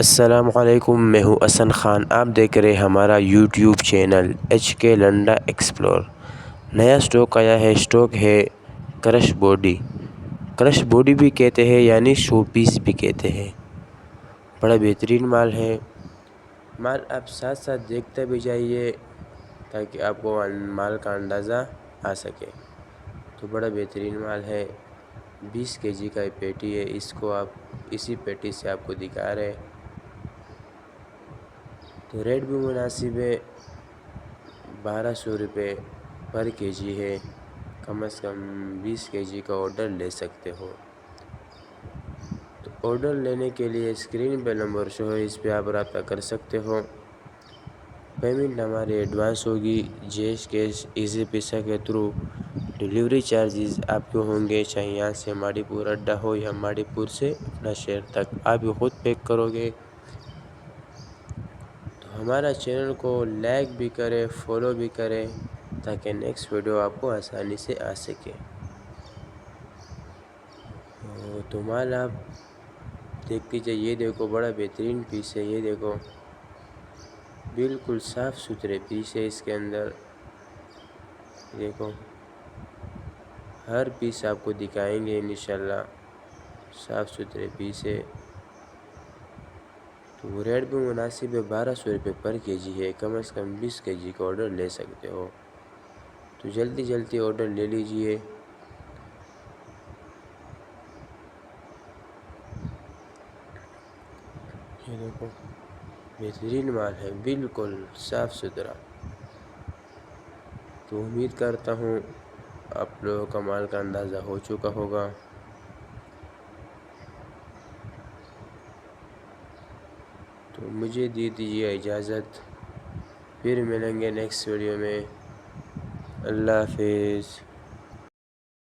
السلام علیکم، میں ہوں حسن خان۔ آپ دیکھ رہے ہمارا یوٹیوب چینل ایچ کے لنڈا ایکسپلور۔ نیا سٹاک آیا ہے، سٹاک ہے کرش باڈی۔ کرش باڈی بھی کہتے ہیں یعنی شو پیس بھی کہتے ہیں۔ بڑا بہترین مال ہے۔ مال آپ ساتھ ساتھ دیکھتے بھی جائیے تاکہ آپ کو مال کا اندازہ آ سکے۔ تو بڑا بہترین مال ہے۔ 20 kg کا یہ پیٹی ہے، اس کو آپ اسی پیٹی سے آپ کو دکھا رہے۔ تو ریٹ بھی مناسب ہے، 1200 روپے پر kg ہے۔ کم از کم 20 kg کا آرڈر لے سکتے ہو۔ تو آرڈر لینے کے لیے اسکرین پہ نمبر شو ہے، اس پہ آپ رابطہ کر سکتے ہو۔ پیمنٹ ہماری ایڈوانس ہوگی، جیش کیش ایزی پیسہ کے تھرو۔ ڈیلیوری چارجز آپ کے ہوں گے، چاہے یہاں سے ماڑی پور اڈہ ہو یا ماڑی پور سے اپنا شہر تک، آپ ہی خود پیک کرو گے۔ تو ہمارا چینل کو لائک بھی کرے، فالو بھی کرے تاکہ نیکسٹ ویڈیو آپ کو آسانی سے آ سکے۔ تو مال آپ دیکھتے جائیے، یہ دیکھو بڑا بہترین پیس ہے، یہ دیکھو بالکل صاف ستھرے پیس ہے۔ اس کے اندر دیکھو ہر پیس آپ کو دکھائیں گے انشاءاللہ، صاف ستھرے پیس ہے۔ تو ریٹ بھی مناسب ہے، 1200 روپے پر kg ہے۔ کم از کم 20 kg کا آرڈر لے سکتے ہو۔ تو جلدی جلدی آرڈر لے لیجئے۔ یہ دیکھو بہترین مال ہے، بالکل صاف ستھرا۔ تو امید کرتا ہوں آپ لوگوں کا مال کا اندازہ ہو چکا ہوگا۔ تو مجھے دیجیے اجازت، پھر ملیں گے نیکسٹ ویڈیو میں۔ اللہ حافظ۔